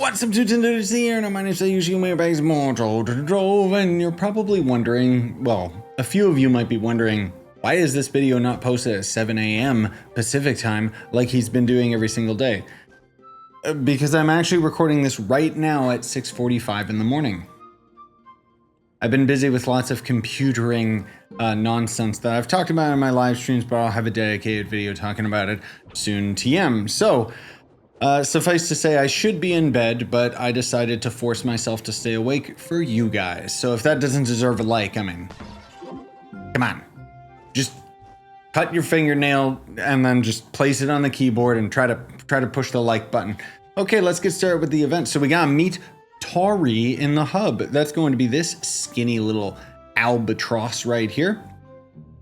What's up, dudes? Here, and my name's Scyushi, and we're back to more Trove, and you're probably wondering, well, a few of you might be wondering, why is this video not posted at 7 a.m. Pacific time like he's been doing every single day? Because I'm actually recording this right now at 6:45 in the morning. I've been busy with lots of computering nonsense that I've talked about in my live streams, but I'll have a dedicated video talking about it soon TM. So, suffice to say, I should be in bed, but I decided to force myself to stay awake for you guys. So if that doesn't deserve a like, I mean, come on. Just cut your fingernail and then just place it on the keyboard and try to push the like button. Okay, let's get started with the event. So we gotta meet Tori in the hub. That's going to be this skinny little albatross right here.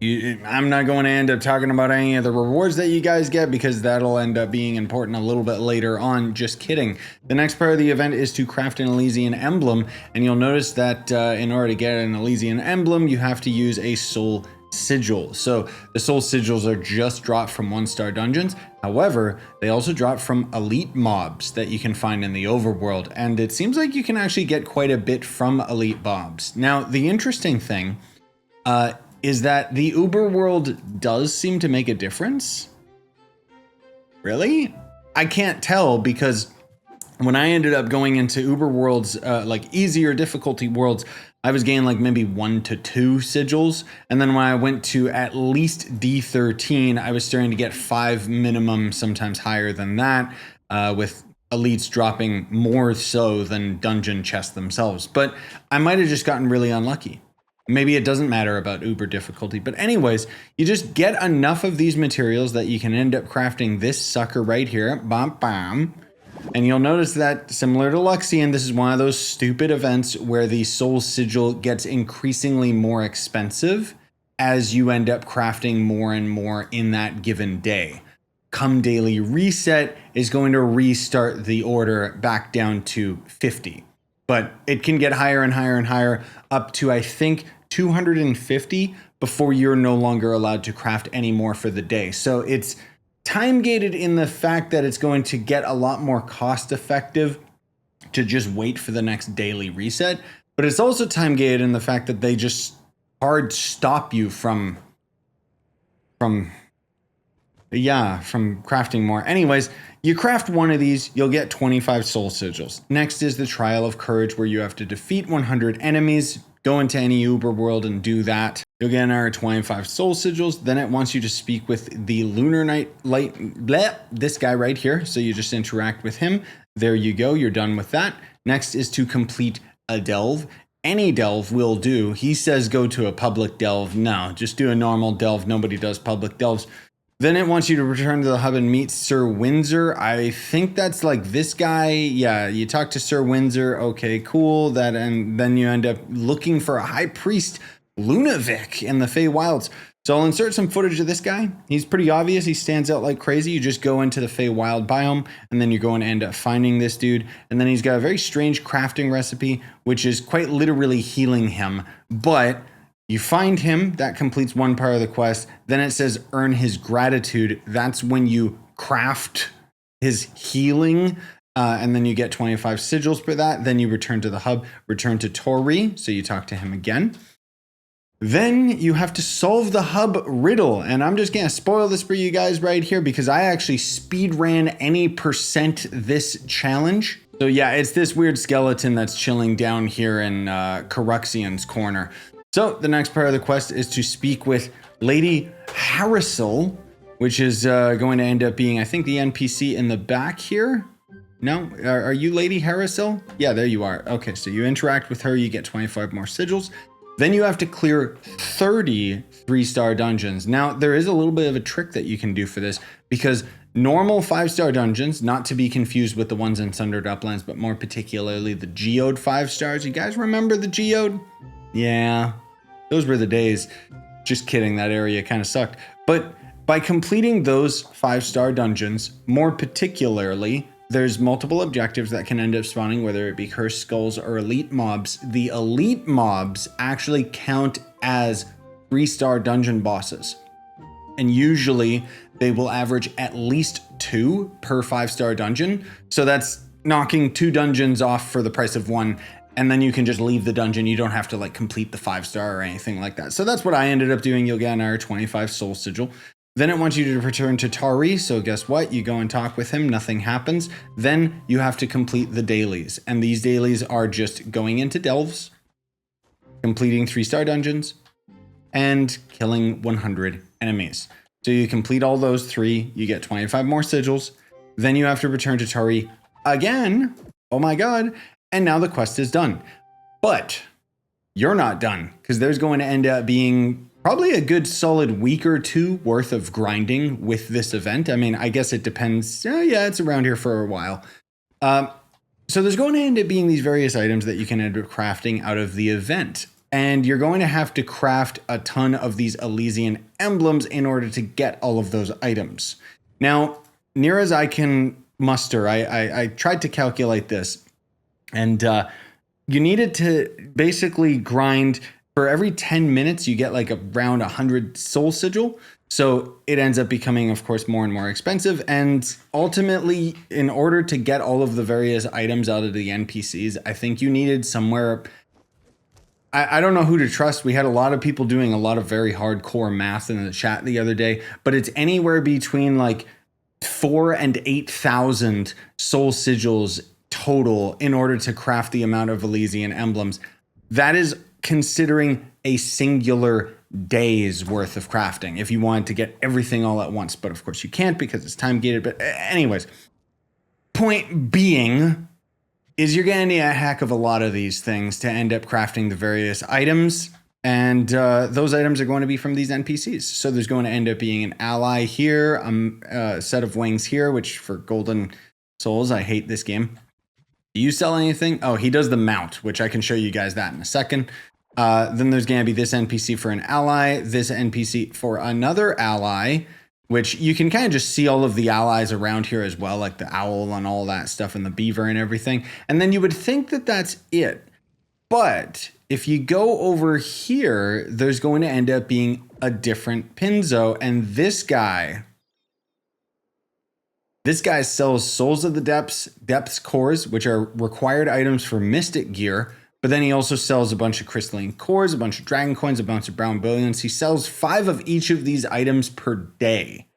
I'm not going to end up talking about any of the rewards that you guys get because that'll end up being important a little bit later on. Just kidding. The next part of the event is to craft an Elysian emblem, and you'll notice that in order to get an Elysian emblem, you have to use a soul sigil. So the soul sigils are just dropped from 1-star dungeons. However, they also drop from elite mobs that you can find in the overworld, and it seems like you can actually get quite a bit from elite mobs. Now, the interesting thing is that the Uber world does seem to make a difference. Really? I can't tell, because when I ended up going into Uber worlds, like easier difficulty worlds, I was getting like maybe 1 to 2 sigils. And then when I went to at least D13, I was starting to get 5 minimum, sometimes higher than that, with elites dropping more so than dungeon chests themselves. But I might have just gotten really unlucky. Maybe it doesn't matter about Uber difficulty, but anyways, you just get enough of these materials that you can end up crafting this sucker right here, bam, bam. And you'll notice that, similar to Luxian, this is one of those stupid events where the soul sigil gets increasingly more expensive as you end up crafting more and more in that given day. Come daily reset is going to restart the order back down to 50. But it can get higher and higher and higher, up to, I think, 250 before you're no longer allowed to craft any more for the day. So it's time gated in the fact that it's going to get a lot more cost effective to just wait for the next daily reset. But it's also time gated in the fact that they just hard stop you from crafting more. Anyways, you craft one of these, you'll get 25 soul sigils. Next is the Trial of Courage, where you have to defeat 100 enemies. Go into any Uber world and do that. You'll get another 25 soul sigils. Then it wants you to speak with the Lunar Light, this guy right here. So you just interact with him. There you go, you're done with that. Next is to complete a delve. Any delve will do. He says go to a public delve. No, just do a normal delve. Nobody does public delves. Then it wants you to return to the hub and meet Sir Windsor. I think that's like this guy. Yeah, you talk to Sir Windsor. Okay, cool. And then you end up looking for a High Priest, Lunavic, in the Feywilds. So I'll insert some footage of this guy. He's pretty obvious. He stands out like crazy. You just go into the Feywild biome, and then you're going to end up finding this dude. And then he's got a very strange crafting recipe, which is quite literally healing him. But you find him, that completes one part of the quest. Then it says earn his gratitude. That's when you craft his healing, and then you get 25 sigils for that. Then you return to the hub, return to Tori, so you talk to him again. Then you have to solve the hub riddle, and I'm just gonna spoil this for you guys right here because I actually speed ran any percent this challenge. So yeah, it's this weird skeleton that's chilling down here in Caruxian's corner. So the next part of the quest is to speak with Lady Harrisel, which is going to end up being, I think, the NPC in the back here. No? Are you Lady Harrisel? Yeah, there you are. Okay, so you interact with her, you get 25 more sigils. Then you have to clear 30 3-star dungeons. Now, there is a little bit of a trick that you can do for this, because normal 5-star dungeons, not to be confused with the ones in Sundered Uplands, but more particularly the Geode 5 stars. You guys remember the Geode? Yeah, those were the days. Just kidding, that area kind of sucked. But by completing those 5-star dungeons, more particularly, there's multiple objectives that can end up spawning, whether it be cursed skulls or elite mobs. The elite mobs actually count as 3-star dungeon bosses. And usually they will average at least 2 per 5-star dungeon. So that's knocking 2 dungeons off for the price of 1, and then you can just leave the dungeon. You don't have to like complete the 5-star or anything like that. So that's what I ended up doing. You'll get an R25 soul sigil. Then it wants you to return to Tari. So guess what? You go and talk with him. Nothing happens. Then you have to complete the dailies. And these dailies are just going into delves, completing 3-star dungeons, and killing 100 enemies. So you complete all those 3, you get 25 more sigils. Then you have to return to Tari again. Oh my God. And now the quest is done. But you're not done, because there's going to end up being probably a good solid week or 2 worth of grinding with this event. I mean, I guess it depends. Yeah, it's around here for a while. So there's going to end up being these various items that you can end up crafting out of the event. And you're going to have to craft a ton of these Elysian emblems in order to get all of those items. Now, near as I can muster, I tried to calculate this. And you needed to basically grind. For every 10 minutes, you get like around 100 soul sigil. So it ends up becoming, of course, more and more expensive. And ultimately, in order to get all of the various items out of the NPCs, I think you needed somewhere. I don't know who to trust. We had a lot of people doing a lot of very hardcore math in the chat the other day, but it's anywhere between like 4,000 and 8,000 soul sigils total in order to craft the amount of Elysian emblems. That is considering a singular day's worth of crafting if you wanted to get everything all at once. But of course you can't because it's time gated. But anyways, point being is you're going to need a heck of a lot of these things to end up crafting the various items. And those items are going to be from these NPCs. So there's going to end up being an ally here, a set of wings here, which for golden souls, I hate this game. Do you sell anything? Oh, he does the mount, which I can show you guys that in a second. Then there's going to be this NPC for an ally, this NPC for another ally, which you can kind of just see all of the allies around here as well, like the owl and all that stuff and the beaver and everything. And then you would think that that's it. But if you go over here, there's going to end up being a different Pinzo. And this guy sells Souls of the Depths cores, which are required items for Mystic gear. But then he also sells a bunch of crystalline cores, a bunch of dragon coins, a bunch of brown bullions. He sells 5 of each of these items per day.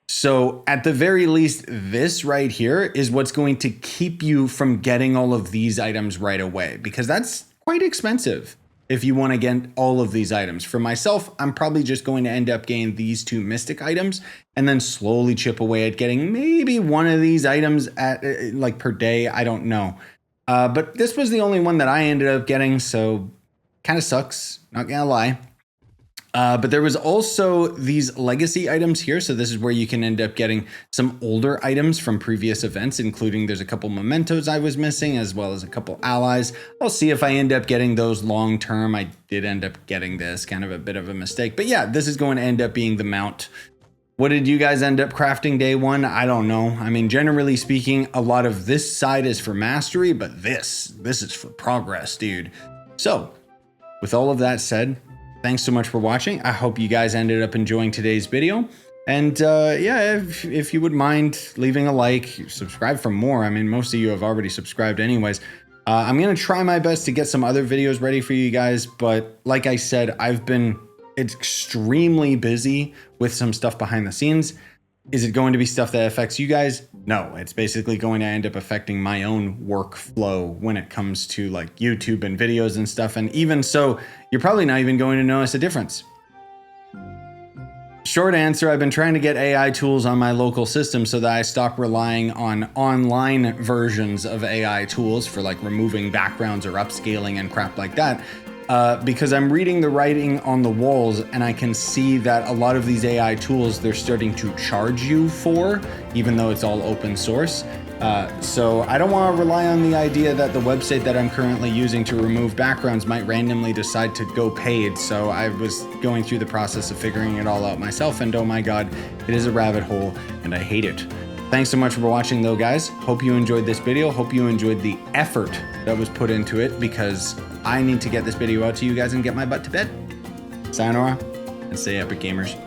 So at the very least, this right here is what's going to keep you from getting all of these items right away, because that's quite expensive if you want to get all of these items. For myself, I'm probably just going to end up getting these 2 mystic items and then slowly chip away at getting maybe one of these items at like per day. I don't know. But this was the only one that I ended up getting, so kind of sucks, not gonna lie. But there was also these legacy items here. So this is where you can end up getting some older items from previous events, including there's a couple mementos I was missing, as well as a couple allies. I'll see if I end up getting those long term. I did end up getting this, kind of a bit of a mistake. But yeah, this is going to end up being the mount. What did you guys end up crafting day 1? I don't know. I mean, generally speaking, a lot of this side is for mastery, but this is for progress, dude. So with all of that said, thanks so much for watching. I hope you guys ended up enjoying today's video. And yeah, if you would mind leaving a like, subscribe for more. I mean, most of you have already subscribed anyways. I'm going to try my best to get some other videos ready for you guys. But like I said, I've been extremely busy with some stuff behind the scenes. Is it going to be stuff that affects you guys? No, it's basically going to end up affecting my own workflow when it comes to like YouTube and videos and stuff. And even so, you're probably not even going to notice a difference. Short answer, I've been trying to get AI tools on my local system so that I stop relying on online versions of AI tools for like removing backgrounds or upscaling and crap like that. Because I'm reading the writing on the walls and I can see that a lot of these AI tools, they're starting to charge you for, even though it's all open source. So I don't want to rely on the idea that the website that I'm currently using to remove backgrounds might randomly decide to go paid. So I was going through the process of figuring it all out myself, and oh my God, it is a rabbit hole and I hate it. Thanks so much for watching though, guys. Hope you enjoyed this video. Hope you enjoyed the effort that was put into it, because I need to get this video out to you guys and get my butt to bed. Sayonara and stay epic, gamers.